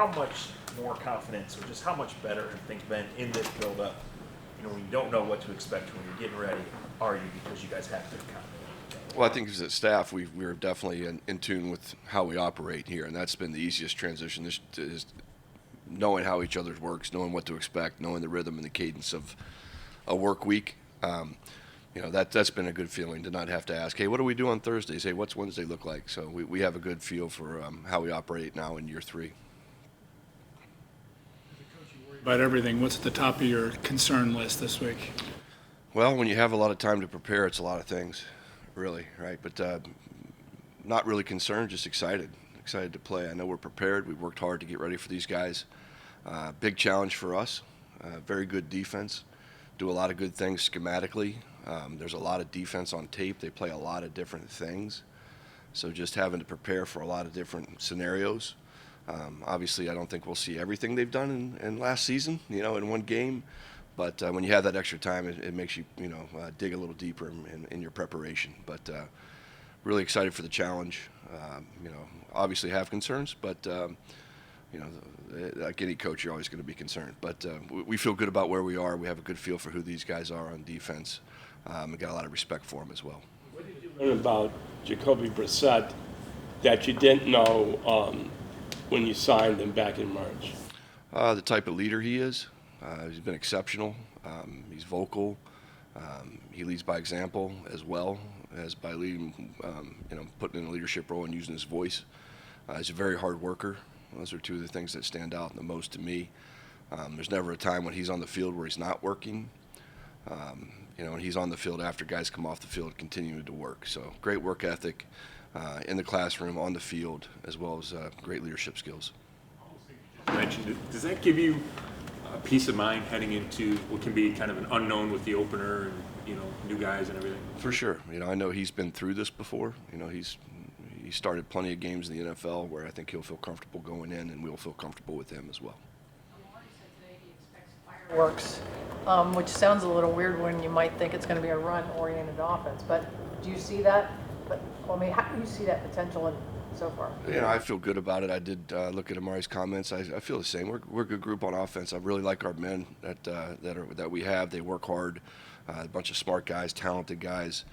how much more confidence or just how much better have things been in this build-up? You know, when you don't know what to expect when you're getting ready, are you, because you guys have to confident? Well, I think as a staff, we're definitely in tune with how we operate here, and that's been the easiest transition. This is knowing how each other's works, knowing what to expect, knowing the rhythm and the cadence of a work week. You know, that's been a good feeling to not have to ask, hey, what do we do on Thursdays? Hey, what's Wednesday look like? So we have a good feel for how we operate now in year 3. About everything, what's at the top of your concern list this week? Well, when you have a lot of time to prepare, it's a lot of things, really, right? But not really concerned, just excited to play. I know we're prepared. We've worked hard to get ready for these guys. Big challenge for us. Very good defense. Do a lot of good things schematically. There's a lot of defense on tape. They play a lot of different things. So just having to prepare for a lot of different scenarios. Obviously, I don't think we'll see everything they've done in last season, you know, in one game. But when you have that extra time, it makes you, you know, dig a little deeper in your preparation. But really excited for the challenge. You know, obviously have concerns, but you know, like any coach, you're always going to be concerned. But we feel good about where we are. We have a good feel for who these guys are on defense. We got a lot of respect for them as well. What did you learn about Jacoby Brissett that you didn't know when you signed him back in March? The type of leader he is. He's been exceptional. He's vocal. He leads by example as well as by leading, you know, putting in a leadership role and using his voice. He's a very hard worker. Those are two of the things that stand out the most to me. There's never a time when he's on the field where he's not working. You know, and he's on the field after guys come off the field continuing to work. So great work ethic in the classroom, on the field, as well as great leadership skills. You mentioned it. Does that give you peace of mind heading into what can be kind of an unknown with the opener and, you know, new guys and everything? For sure. You know, I know he's been through this before. You know, he started plenty of games in the NFL where I think he'll feel comfortable going in, and we'll feel comfortable with him as well. Marty said today he expects fireworks, which sounds a little weird when you might think it's going to be a run-oriented offense. But do you see that? I mean, how do you see that potential in so far? You know, I feel good about it. I did look at Amari's comments. I feel the same. We're a good group on offense. I really like our men that we have. They work hard. A bunch of smart guys, talented guys.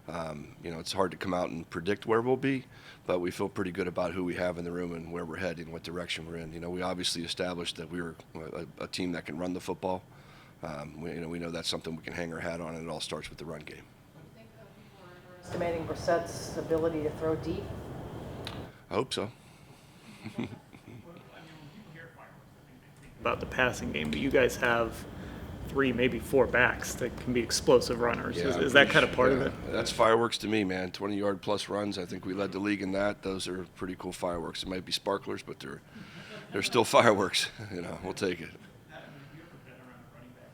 You know, it's hard to come out and predict where we'll be, but we feel pretty good about who we have in the room and where we're heading, what direction we're in. You know, we obviously established that we were a team that can run the football. We know that's something we can hang our hat on, and it all starts with the run game. Do you think people are underestimating Brissett's ability to throw deep? I hope so. About the passing game, but you guys have 3, maybe 4 backs that can be explosive runners. Yeah, Is that kind of part of it? That's fireworks to me, man. 20-yard plus runs. I think we led the league in that. Those are pretty cool fireworks. It might be sparklers, but they're still fireworks. You know, we'll take it.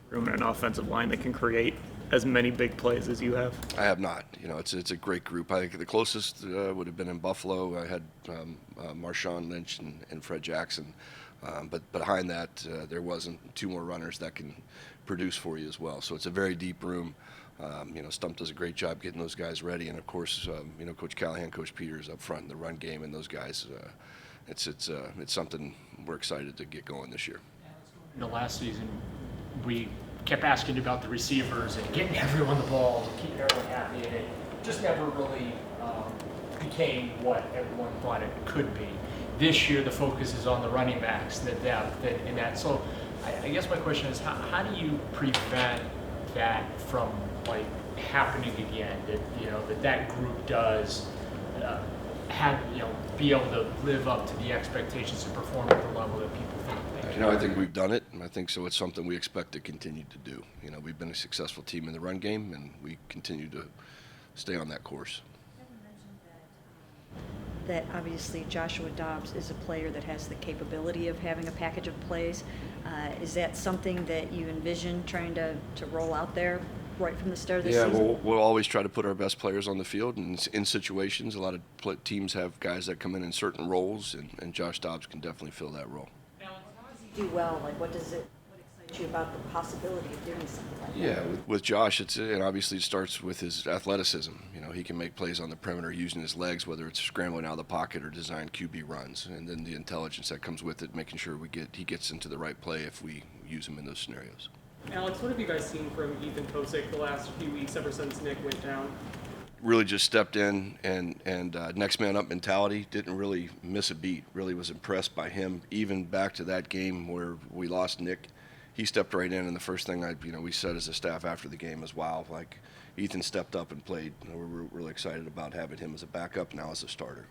Room in an offensive line that can create as many big plays as you have? I have not. You know, it's a great group. I think the closest would have been in Buffalo. I had Marshawn Lynch and Fred Jackson. But behind that, there wasn't 2 more runners that can produce for you as well. So it's a very deep room. You know, Stump does a great job getting those guys ready. And, of course, you know, Coach Callahan, Coach Peters up front in the run game, and those guys, it's something we're excited to get going this year. In the last season, we kept asking about the receivers and getting everyone the ball and keeping everyone happy, and it just never really became what everyone thought it could be. This year, the focus is on the running backs, the depth, and that. So, I guess my question is, how do you prevent that from like happening again? That that group does have be able to live up to the expectations and perform at the level that people think they can. You know, I think we've done it, and I think so. It's something we expect to continue to do. You know, we've been a successful team in the run game, and we continue to stay on that course. That obviously Joshua Dobbs is a player that has the capability of having a package of plays. Is that something that you envision trying to roll out there right from the start of the season? Yeah, we'll always try to put our best players on the field, and in situations, a lot of teams have guys that come in certain roles, and Josh Dobbs can definitely fill that role. How does he do well? Like, what excites you about the possibility of doing something like that? Yeah, with Josh, and obviously it starts with his athleticism. You know, he can make plays on the perimeter using his legs, whether it's scrambling out of the pocket or design QB runs, and then the intelligence that comes with it, making sure he gets into the right play if we use him in those scenarios. Alex, what have you guys seen from Ethan Kozick the last few weeks ever since Nick went down? Really just stepped in and next man up mentality, didn't really miss a beat. Really was impressed by him. Even back to that game where we lost Nick, he stepped right in, and the first thing we said as a staff after the game is, wow, like Ethan stepped up and played. We're really excited about having him as a backup now as a starter.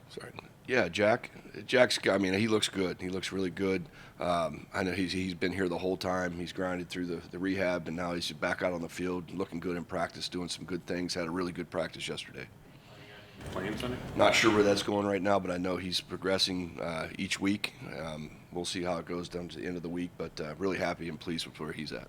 Sorry. Yeah, Jack's. I mean, he looks good. He looks really good. I know he's been here the whole time. He's grinded through the rehab, and now he's back out on the field, looking good in practice, doing some good things. Had a really good practice yesterday. Playing Sunday? Not sure where that's going right now, but I know he's progressing each week. We'll see how it goes down to the end of the week, but really happy and pleased with where he's at.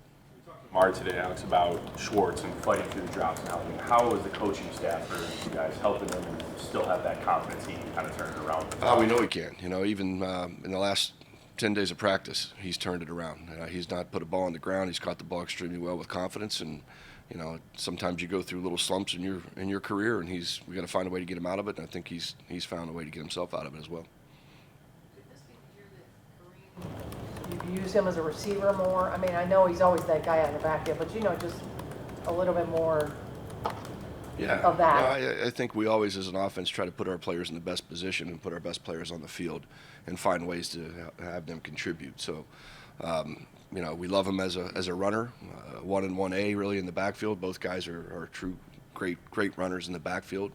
Mara today, Alex, about Schwartz and fighting through the drops now. I mean, how is the coaching staff for you guys helping him and still have that confidence he can kind of turn it around? We know he can. You know, even in the last 10 days of practice, he's turned it around. He's not put a ball on the ground. He's caught the ball extremely well with confidence. And you know, sometimes you go through little slumps in your career, and we got to find a way to get him out of it. And I think he's found a way to get himself out of it as well. You use him as a receiver more? I mean, I know he's always that guy out in the backfield, but just a little bit more of that. No, I think we always, as an offense, try to put our players in the best position and put our best players on the field and find ways to have them contribute. So, we love him as a runner, 1 and 1A really in the backfield. Both guys are true great runners in the backfield.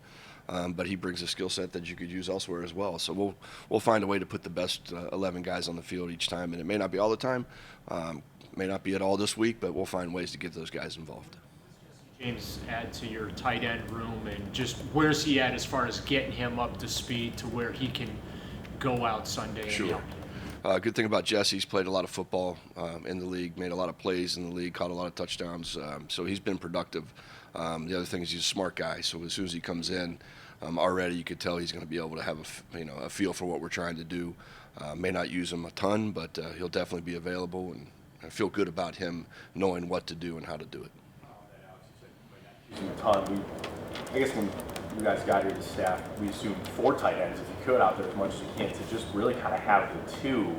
But he brings a skill set that you could use elsewhere as well. So we'll find a way to put the best 11 guys on the field each time, and it may not be all the time, may not be at all this week, but we'll find ways to get those guys involved. James, add to your tight end room, and just where's he at as far as getting him up to speed to where he can go out Sunday? Sure. Good thing about Jesse, he's played a lot of football in the league, made a lot of plays in the league, caught a lot of touchdowns, so he's been productive. The other thing is he's a smart guy, so as soon as he comes in, already you could tell he's going to be able to have a feel for what we're trying to do. May not use him a ton, but he'll definitely be available, and I feel good about him knowing what to do and how to do it. Using a ton. I guess when you guys got here, the staff, we assumed 4 tight ends if you could out there as much as you can, to just really kind of have the 2.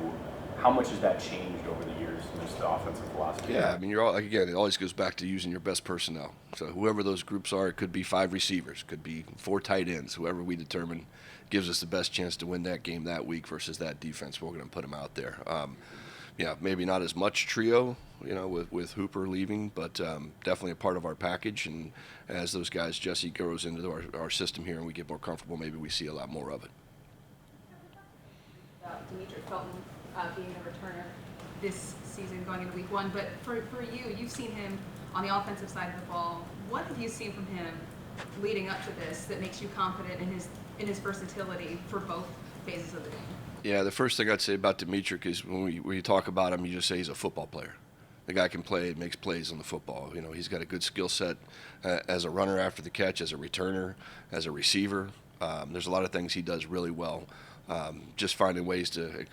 How much has that changed over the years in just the offensive philosophy? Yeah, I mean, it always goes back to using your best personnel. So whoever those groups are, it could be 5 receivers, could be 4 tight ends, whoever we determine gives us the best chance to win that game that week versus that defense. We're going to put them out there. Maybe not as much trio, with Hooper leaving, but definitely a part of our package. And as those guys, Jesse grows into our system here and we get more comfortable, maybe we see a lot more of it. Demetric being the returner this season going into week 1, but for you, you've seen him on the offensive side of the ball. What have you seen from him leading up to this that makes you confident in his versatility for both phases of the game? Yeah, the first thing I'd say about Demetric is when you talk about him, you just say he's a football player. The guy can play, makes plays on the football. He's got a good skill set as a runner after the catch, as a returner, as a receiver. There's a lot of things he does really well. Just finding ways to,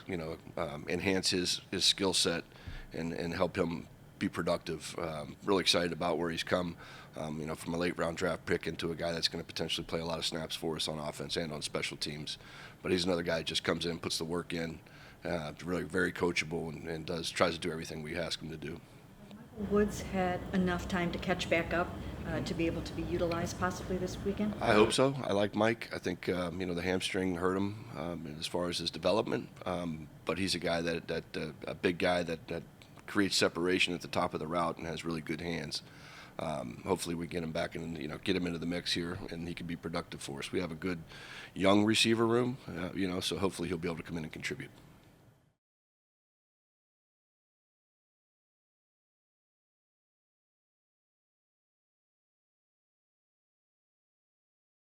enhance his skill set and help him be productive. Really excited about where he's come, from a late round draft pick into a guy that's going to potentially play a lot of snaps for us on offense and on special teams. But he's another guy that just comes in, puts the work in, really very coachable and tries to do everything we ask him to do. Woods had enough time to catch back up to be able to be utilized possibly this weekend? I hope so. I like Mike. I think the hamstring hurt him as far as his development, but he's a guy a big guy that creates separation at the top of the route and has really good hands. Hopefully we get him back and get him into the mix here, and he can be productive for us. We have a good young receiver room, so hopefully he'll be able to come in and contribute.